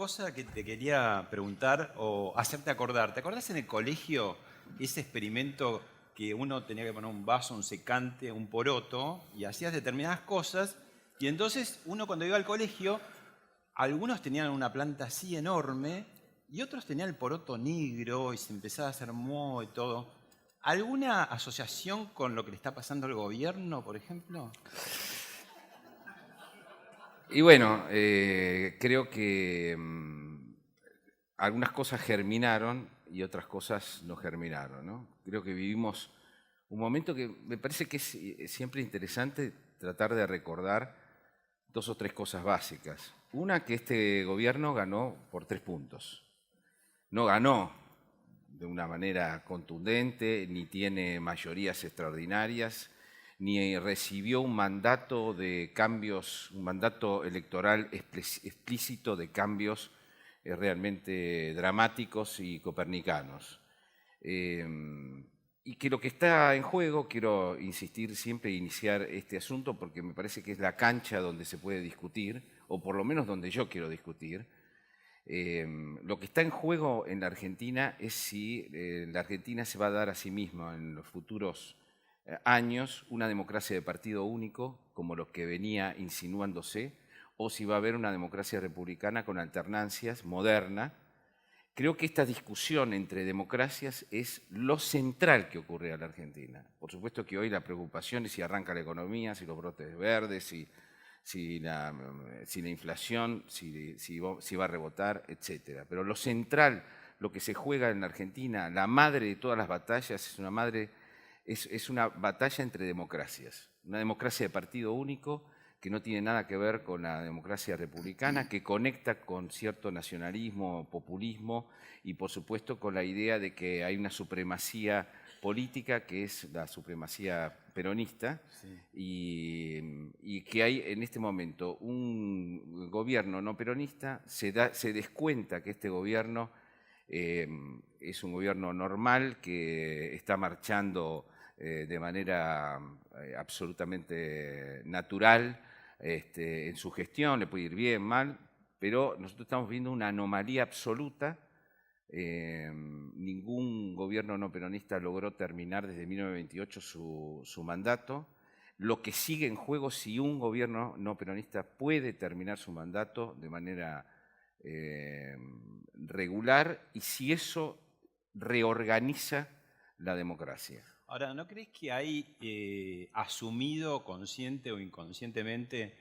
cosa que te quería preguntar o hacerte acordar. ¿Te acordás en el colegio ese experimento que uno tenía que poner un vaso, un secante, un poroto y hacías determinadas cosas? Y entonces uno cuando iba al colegio, algunos tenían una planta así enorme y otros tenían el poroto negro y se empezaba a hacer moho y todo. ¿Alguna asociación con lo que le está pasando al gobierno, por ejemplo? Y bueno, creo que algunas cosas germinaron y otras cosas no germinaron, ¿no? Creo que vivimos un momento que me parece que es siempre interesante tratar de recordar dos o tres cosas básicas. Una, que este gobierno ganó por 3 puntos. No ganó de una manera contundente, ni tiene mayorías extraordinarias, ni recibió un mandato de cambios, un mandato electoral explícito de cambios realmente dramáticos y copernicanos. Y que lo que está en juego, quiero insistir siempre e iniciar este asunto porque me parece que es la cancha donde se puede discutir, o por lo menos donde yo quiero discutir. Lo que está en juego en la Argentina es si la Argentina se va a dar a sí misma en los futuros años una democracia de partido único, como lo que venía insinuándose, o si va a haber una democracia republicana con alternancias moderna. Creo que esta discusión entre democracias es lo central que ocurre a la Argentina. Por supuesto que hoy la preocupación es si arranca la economía, si los brotes verdes, si la inflación, si va a rebotar, etc. Pero lo central, lo que se juega en la Argentina, la madre de todas las batallas, es una batalla entre democracias. Una democracia de partido único que no tiene nada que ver con la democracia republicana, que conecta con cierto nacionalismo, populismo y por supuesto con la idea de que hay una supremacía política que es la supremacía peronista, Sí. y que hay en este momento un gobierno no peronista, se descuenta que este gobierno es un gobierno normal que está marchando de manera absolutamente natural en su gestión, le puede ir bien, mal, pero nosotros estamos viendo una anomalía absoluta. Ningún gobierno no peronista logró terminar desde 1928 su mandato. Lo que sigue en juego, si un gobierno no peronista puede terminar su mandato de manera regular y si eso reorganiza la democracia. Ahora, ¿no crees que hay asumido consciente o inconscientemente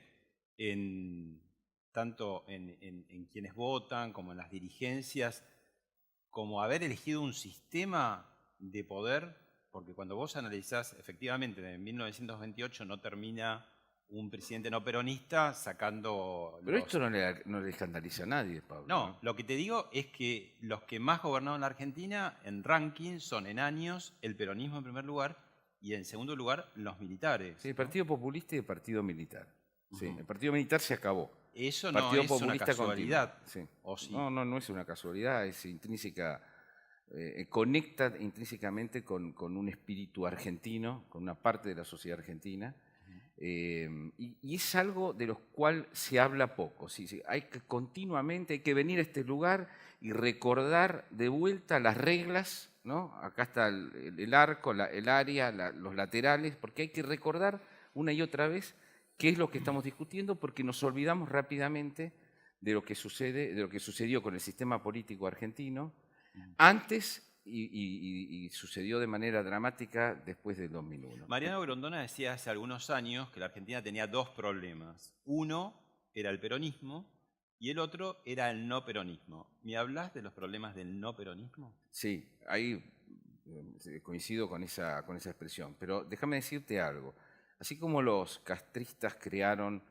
tanto en quienes votan como en las dirigencias, como haber elegido un sistema de poder? Porque cuando vos analizás, efectivamente, en 1928 no termina un presidente no peronista sacando Pero los... esto no le escandaliza a nadie, Pablo, No, ¿no? lo que te digo es que los que más gobernaron en la Argentina en ranking son en años el peronismo en primer lugar y en segundo lugar los militares. Sí, el ¿No? Partido Populista y el Partido Militar. Sí, Ujú. el Partido Militar se acabó. Eso El no Partido es una Populista continúa. casualidad, Sí. ¿o sí? No, no es una casualidad, es intrínseca, conecta intrínsecamente con un espíritu argentino, con una parte de la sociedad argentina, y es algo de lo cual se habla poco. Sí, sí, continuamente hay que venir a este lugar y recordar de vuelta las reglas, ¿no? Acá está el arco, el área, los laterales, porque hay que recordar una y otra vez qué es lo que estamos discutiendo, porque nos olvidamos rápidamente de lo que sucedió con el sistema político argentino antes y sucedió de manera dramática después del 2001. Mariano Grondona decía hace algunos años que la Argentina tenía dos problemas. Uno era el peronismo y el otro era el no peronismo. ¿Me hablas de los problemas del no peronismo? Sí, ahí coincido con esa expresión, pero déjame decirte algo. Así como los castristas crearon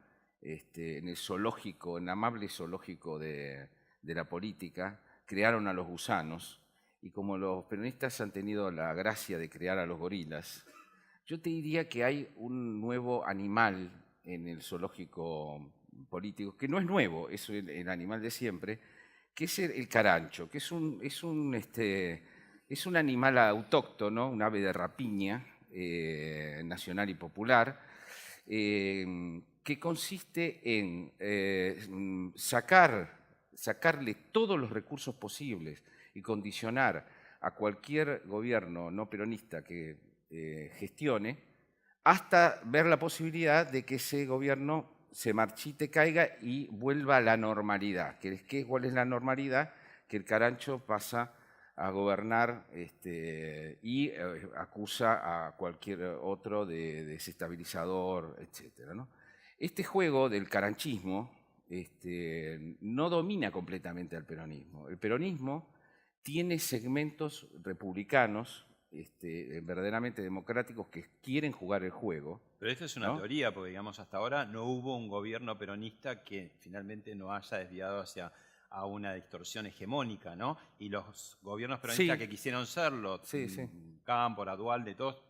en el zoológico, en el amable zoológico de la política, crearon a los gusanos, y como los peronistas han tenido la gracia de crear a los gorilas, yo te diría que hay un nuevo animal en el zoológico político, que no es nuevo, es el animal de siempre, que es el carancho, que es un animal autóctono, un ave de rapiña nacional y popular, que consiste en sacar sacarle todos los recursos posibles y condicionar a cualquier gobierno no peronista que gestione, hasta ver la posibilidad de que ese gobierno se marchite, caiga y vuelva a la normalidad. ¿Cuál es la normalidad? Que el Carancho pasa a gobernar y acusa a cualquier otro de desestabilizador, etc., ¿no? Este juego del caranchismo no domina completamente al peronismo. El peronismo tiene segmentos republicanos verdaderamente democráticos que quieren jugar el juego. Pero esto es una teoría, porque digamos hasta ahora no hubo un gobierno peronista que finalmente no haya desviado hacia a una distorsión hegemónica, ¿no? Y los gobiernos peronistas que quisieron serlo, Cámpora, Duhalde, todos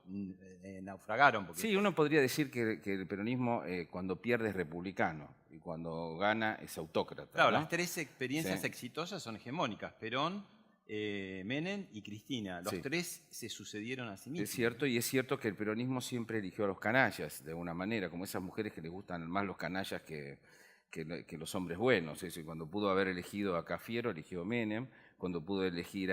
naufragaron. Porque... Sí, uno podría decir que el peronismo cuando pierde es republicano y cuando gana es autócrata. Claro, ¿no? Las tres experiencias exitosas son hegemónicas: Perón, Menem y Cristina. Los tres se sucedieron a sí mismos. Es cierto, y es cierto que el peronismo siempre eligió a los canallas, de alguna manera, como esas mujeres que les gustan más los canallas que los hombres buenos. Es decir, cuando pudo haber elegido a Cafiero, eligió a Menem. Cuando pudo elegir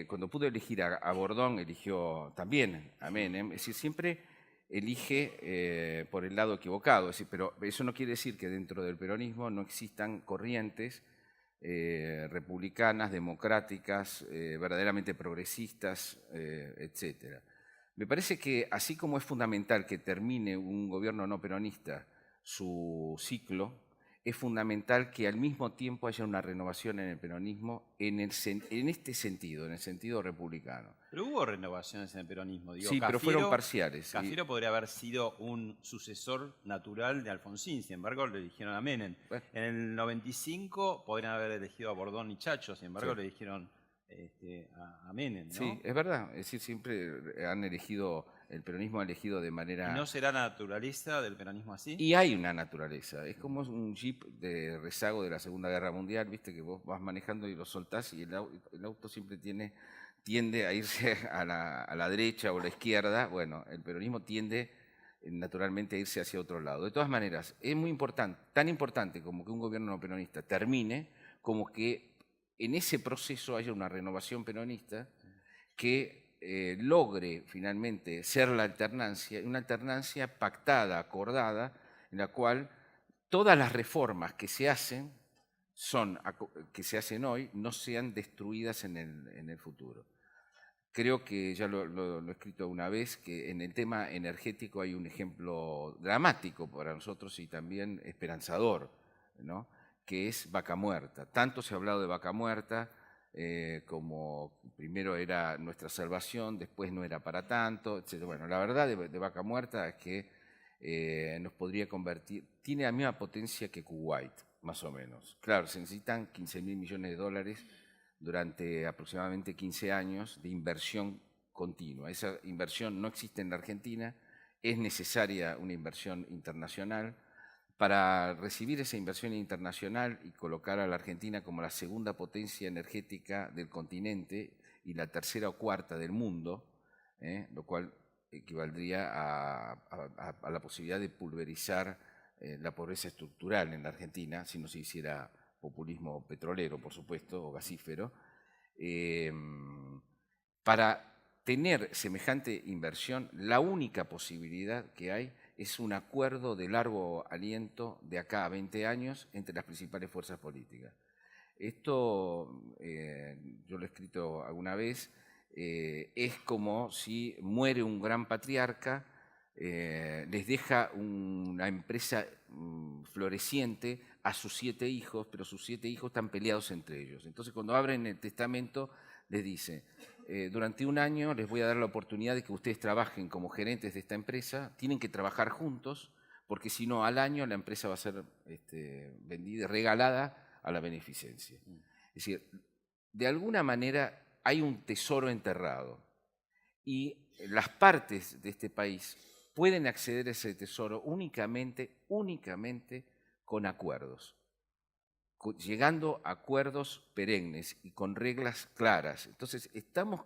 cuando pudo elegir a Bordón, eligió también a Menem. Es decir, siempre elige por el lado equivocado. Es decir, pero eso no quiere decir que dentro del peronismo no existan corrientes republicanas, democráticas, verdaderamente progresistas, etcétera. Me parece que así como es fundamental que termine un gobierno no peronista su ciclo, es fundamental que al mismo tiempo haya una renovación en el peronismo en este sentido, en el sentido republicano. Pero hubo renovaciones en el peronismo. Digo, sí, pero fueron parciales. Cafiero podría haber sido un sucesor natural de Alfonsín, sin embargo le eligieron a Menem. Bueno. En el 95 podrían haber elegido a Bordón y Chacho, sin embargo le eligieron a Menem, ¿no? Sí, es verdad. Es decir, siempre han elegido, el peronismo ha elegido de manera... ¿Y no será la naturaleza del peronismo así? Y hay una naturaleza. Es como un jeep de rezago de la Segunda Guerra Mundial, viste, que vos vas manejando y lo soltás y el auto siempre tiende a irse a la derecha o a la izquierda. Bueno, el peronismo tiende naturalmente a irse hacia otro lado. De todas maneras, es muy importante, tan importante como que un gobierno peronista termine, como que en ese proceso haya una renovación peronista que logre finalmente ser la alternancia, una alternancia pactada, acordada, en la cual todas las reformas que se hacen hoy no sean destruidas en el futuro. Creo que ya lo he escrito una vez, que en el tema energético hay un ejemplo dramático para nosotros y también esperanzador, ¿no? Que es Vaca Muerta. Tanto se ha hablado de Vaca Muerta como primero era nuestra salvación, después no era para tanto, etc. Bueno, la verdad de Vaca Muerta es que nos podría convertir, tiene la misma potencia que Kuwait, más o menos. Claro, se necesitan 15.000 millones de dólares durante aproximadamente 15 años de inversión continua. Esa inversión no existe en la Argentina, es necesaria una inversión internacional. Para recibir esa inversión internacional y colocar a la Argentina como la segunda potencia energética del continente y la tercera o cuarta del mundo, lo cual equivaldría a la posibilidad de pulverizar la pobreza estructural en la Argentina, si no se hiciera populismo petrolero, por supuesto, o gasífero. Para tener semejante inversión, la única posibilidad que hay es un acuerdo de largo aliento de acá a 20 años entre las principales fuerzas políticas. Esto, yo lo he escrito alguna vez, es como si muere un gran patriarca, les deja una empresa floreciente a sus 7 hijos, pero sus 7 hijos están peleados entre ellos. Entonces, cuando abren el testamento, les dice: durante un año les voy a dar la oportunidad de que ustedes trabajen como gerentes de esta empresa, tienen que trabajar juntos, porque si no, al año la empresa va a ser vendida, regalada a la beneficencia. Es decir, de alguna manera hay un tesoro enterrado y las partes de este país pueden acceder a ese tesoro únicamente con acuerdos, llegando a acuerdos perennes y con reglas claras. Entonces,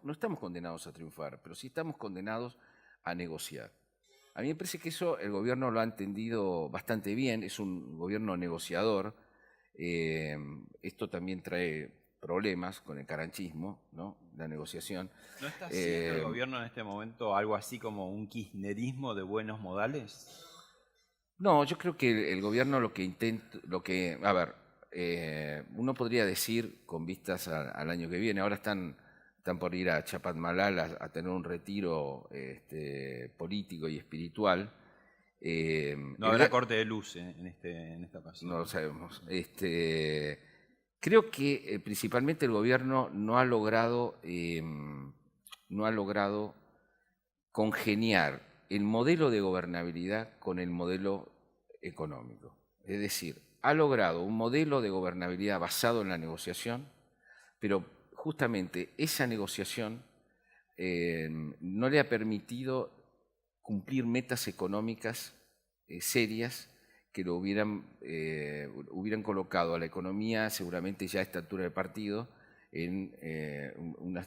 no estamos condenados a triunfar, pero sí estamos condenados a negociar A mí me parece que eso el gobierno lo ha entendido bastante bien, es un gobierno negociador. Esto también trae problemas con el caranchismo, ¿no? La negociación. ¿No está haciendo el gobierno en este momento algo así como un kirchnerismo de buenos modales? No, yo creo que el gobierno lo que intenta, a ver, uno podría decir con vistas al año que viene, ahora están por ir a Chapadmalal a tener un retiro político y espiritual. No habrá corte de luz en esta ocasión. No lo sabemos. Creo que principalmente el gobierno no ha logrado congeniar el modelo de gobernabilidad con el modelo económico. Es decir, ha logrado un modelo de gobernabilidad basado en la negociación, pero justamente esa negociación no le ha permitido cumplir metas económicas serias que lo hubieran colocado a la economía, seguramente ya a esta altura del partido,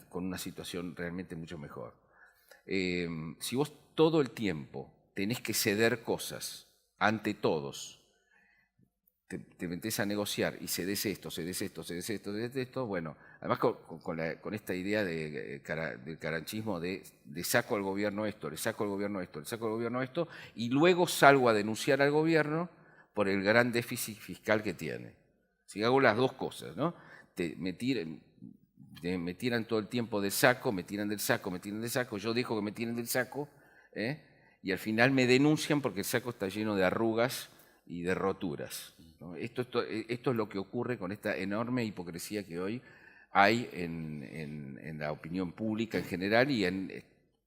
con una situación realmente mucho mejor. Si vos todo el tiempo tenés que ceder cosas ante todos, te metés a negociar y cedes esto, bueno, además con esta idea del caranchismo de saco al gobierno esto, le saco al gobierno esto, le saco al gobierno esto, y luego salgo a denunciar al gobierno por el gran déficit fiscal que tiene. Si hago las dos cosas, ¿no? Me tiran todo el tiempo del saco, me tiran del saco, yo dejo que me tiren del saco, y al final me denuncian porque el saco está lleno de arrugas y de roturas, ¿no? Esto es lo que ocurre con esta enorme hipocresía que hoy hay en la opinión pública en general y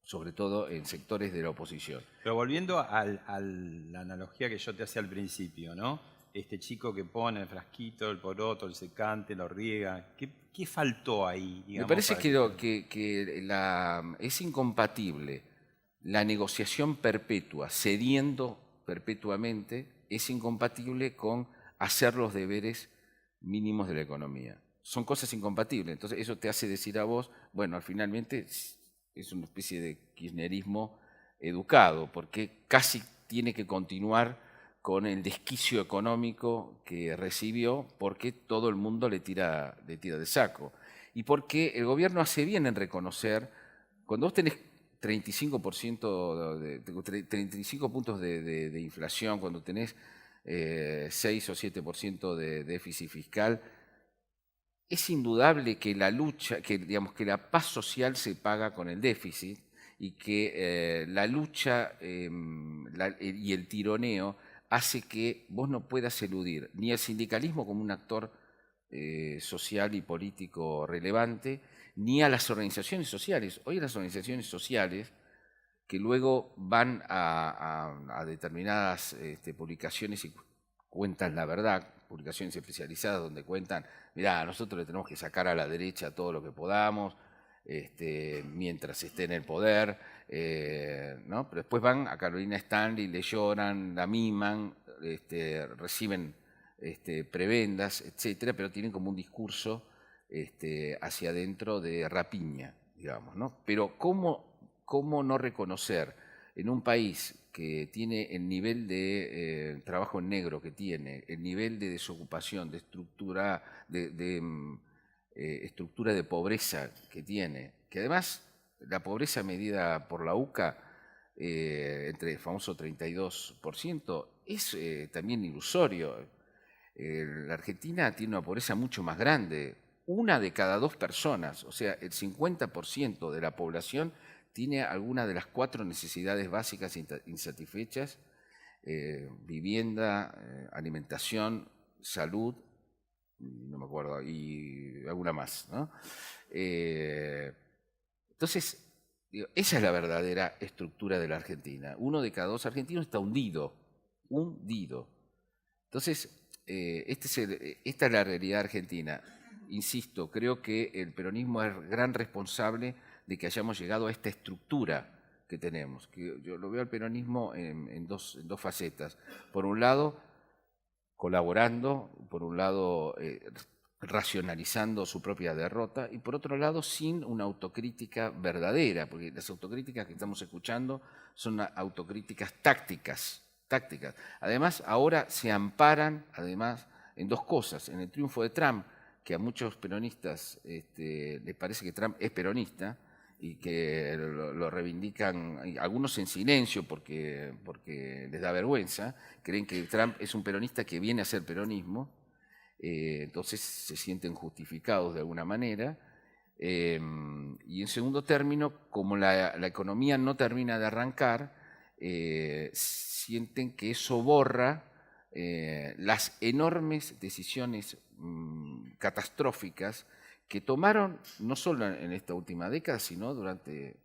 sobre todo en sectores de la oposición. Pero volviendo a la analogía que yo te hacía al principio, ¿no? Este chico que pone el frasquito, el poroto, el secante, lo riega. ¿Qué faltó ahí? Me parece que es incompatible la negociación perpetua, cediendo perpetuamente, es incompatible con hacer los deberes mínimos de la economía. Son cosas incompatibles. Entonces eso te hace decir a vos, bueno, finalmente es una especie de kirchnerismo educado, porque casi tiene que continuar con el desquicio económico que recibió porque todo el mundo le tira de saco. Y porque el gobierno hace bien en reconocer, cuando vos tenés 35 puntos de inflación, cuando tenés 6 o 7% de déficit fiscal, es indudable que la lucha, digamos que la paz social se paga con el déficit y que la lucha y el tironeo hace que vos no puedas eludir ni el sindicalismo como un actor social y político relevante, ni a las organizaciones sociales. Hoy las organizaciones sociales que luego van a determinadas publicaciones y cuentan la verdad, publicaciones especializadas donde cuentan, mirá, nosotros le tenemos que sacar a la derecha todo lo que podamos, mientras esté en el poder, ¿no? Pero después van a Carolina Stanley, le lloran, la miman, reciben prebendas, etcétera, pero tienen como un discurso hacia adentro de rapiña, digamos, ¿no? Pero ¿cómo no reconocer en un país que tiene el nivel de trabajo en negro que tiene, el nivel de desocupación, de estructura de pobreza que tiene, que además la pobreza medida por la UCA, entre el famoso 32%, es también ilusorio. La Argentina tiene una pobreza mucho más grande. 1 de cada 2 personas, o sea, el 50% de la población tiene alguna de las 4 necesidades básicas insatisfechas: vivienda, alimentación, salud, no me acuerdo, y alguna más, ¿no? Entonces, esa es la verdadera estructura de la Argentina. 1 de cada 2 argentinos está hundido. Entonces, esta es la realidad argentina. Insisto, creo que el peronismo es gran responsable de que hayamos llegado a esta estructura que tenemos. Que yo lo veo al peronismo en dos facetas. Por un lado, colaborando, por un lado, racionalizando su propia derrota, y por otro lado sin una autocrítica verdadera, porque las autocríticas que estamos escuchando son autocríticas tácticas. Además, ahora se amparan en dos cosas: en el triunfo de Trump, que a muchos peronistas les parece que Trump es peronista y que lo reivindican, algunos en silencio porque les da vergüenza, creen que Trump es un peronista que viene a hacer peronismo, entonces se sienten justificados de alguna manera. Y en segundo término, como la economía no termina de arrancar, sienten que eso borra las enormes decisiones catastróficas que tomaron no solo en esta última década, sino durante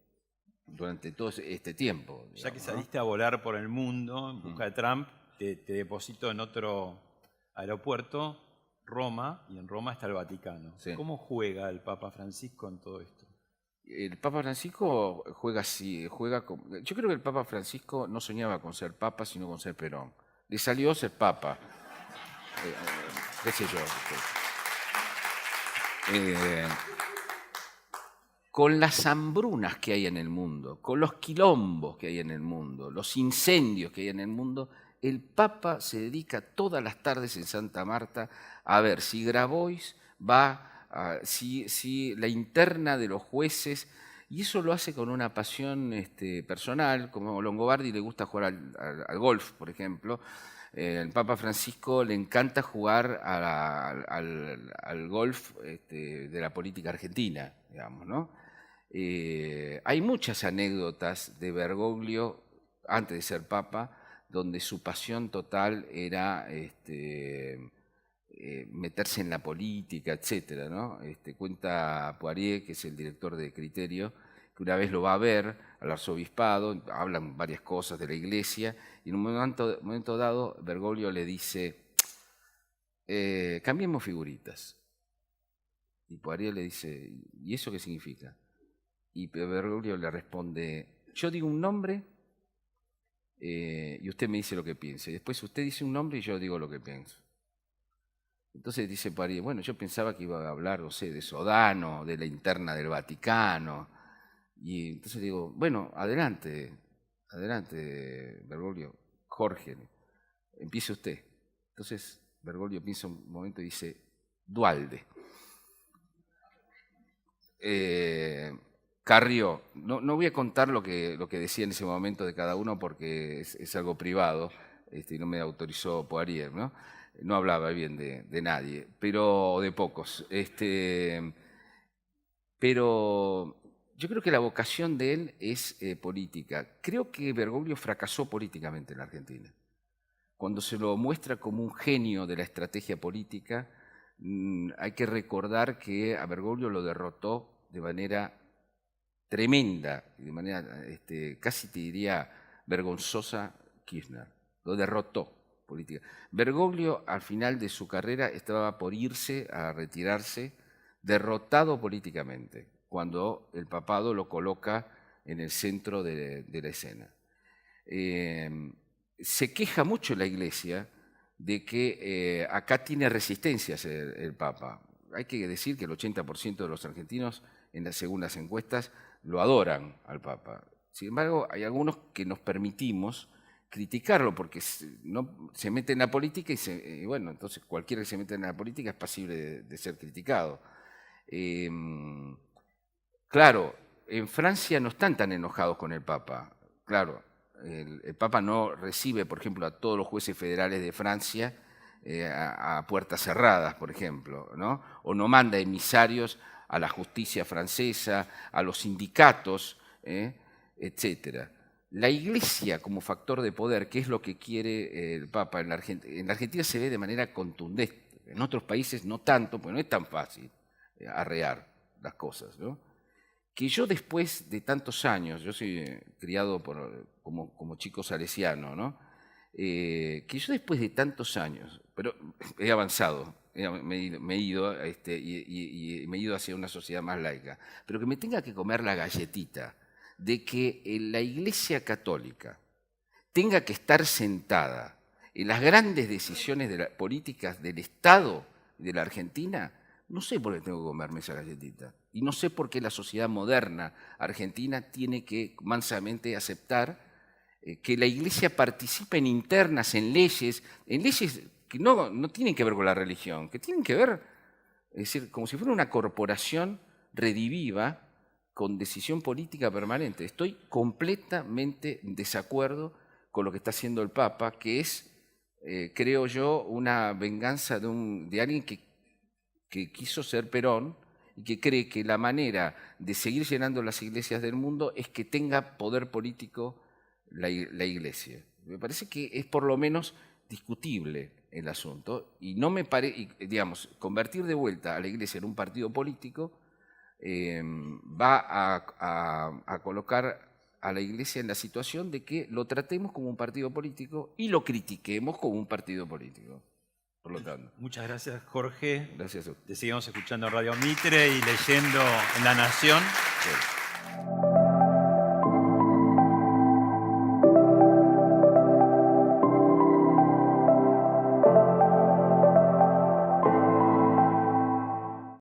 todo este tiempo. Ya que Digamos, saliste a volar por el mundo en busca de Trump, te deposito en otro aeropuerto, Roma, y en Roma está el Vaticano. Sí. ¿Cómo juega el Papa Francisco en todo esto? El Papa Francisco juega así, yo creo que el Papa Francisco no soñaba con ser Papa, sino con ser Perón. Le salió ser Papa. Qué sé yo. Con las hambrunas que hay en el mundo, con los quilombos que hay en el mundo, los incendios que hay en el mundo, el Papa se dedica todas las tardes en Santa Marta a ver si Grabois va, si la interna de los jueces, y eso lo hace con una pasión personal, como Longobardi le gusta jugar al golf, por ejemplo. El Papa Francisco le encanta jugar al golf de la política argentina, digamos, ¿no? Hay muchas anécdotas de Bergoglio, antes de ser Papa, donde su pasión total era meterse en la política, etcétera, ¿no? Cuenta Poirier, que es el director de Criterio, que una vez lo va a ver al arzobispado, hablan varias cosas de la iglesia, y en un momento dado Bergoglio le dice, cambiemos figuritas. Y Poirier le dice, ¿y eso qué significa? Y Bergoglio le responde, yo digo un nombre y usted me dice lo que piensa. Y después usted dice un nombre y yo digo lo que pienso. Entonces dice Poirier, bueno, yo pensaba que iba a hablar, no sé, de Sodano, de la interna del Vaticano. Y entonces digo, bueno, adelante, Bergoglio, Jorge, empiece usted. Entonces Bergoglio piensa un momento y dice, Duhalde. Carrió, no voy a contar lo que decía en ese momento de cada uno porque es algo privado, y no me autorizó Poirier, ¿no? No hablaba bien de nadie, pero de pocos. Pero yo creo que la vocación de él es política. Creo que Bergoglio fracasó políticamente en la Argentina. Cuando se lo muestra como un genio de la estrategia política, hay que recordar que a Bergoglio lo derrotó de manera tremenda, de manera casi te diría vergonzosa, Kirchner. Lo derrotó política. Bergoglio al final de su carrera estaba por irse a retirarse, derrotado políticamente, cuando el papado lo coloca en el centro de la escena. Se queja mucho la Iglesia de que acá tiene resistencias el Papa. Hay que decir que el 80% de los argentinos, según las encuestas, lo adoran al Papa. Sin embargo, hay algunos que nos permitimos criticarlo porque no se mete en la política y bueno, entonces cualquiera que se mete en la política es pasible de ser criticado. Claro, en Francia no están tan enojados con el Papa. Claro, el Papa no recibe, por ejemplo, a todos los jueces federales de Francia a puertas cerradas, por ejemplo, ¿no? O no manda emisarios a la justicia francesa, a los sindicatos, etcétera. La Iglesia como factor de poder, que es lo que quiere el Papa en la Argentina se ve de manera contundente. En otros países no tanto, porque no es tan fácil arrear las cosas, ¿no? Que yo después de tantos años, yo soy criado como chico salesiano, ¿no? Que yo después de tantos años, pero he avanzado, me he ido y me he ido hacia una sociedad más laica, pero que me tenga que comer la galletita de que la Iglesia Católica tenga que estar sentada en las grandes decisiones políticas del Estado de la Argentina, no sé por qué tengo que comerme esa galletita. Y no sé por qué la sociedad moderna argentina tiene que mansamente aceptar que la Iglesia participe en internas, en leyes que no tienen que ver con la religión, que tienen que ver, es decir, como si fuera una corporación rediviva con decisión política permanente. Estoy completamente en desacuerdo con lo que está haciendo el Papa, que es, creo yo, una venganza de alguien que quiso ser Perón y que cree que la manera de seguir llenando las iglesias del mundo es que tenga poder político la Iglesia. Me parece que es por lo menos discutible el asunto y no me parece, digamos, convertir de vuelta a la Iglesia en un partido político va a colocar a la Iglesia en la situación de que lo tratemos como un partido político y lo critiquemos como un partido político. Por lo tanto. Muchas gracias, Jorge. Gracias a usted. Te seguimos escuchando en Radio Mitre y leyendo en La Nación. Sí.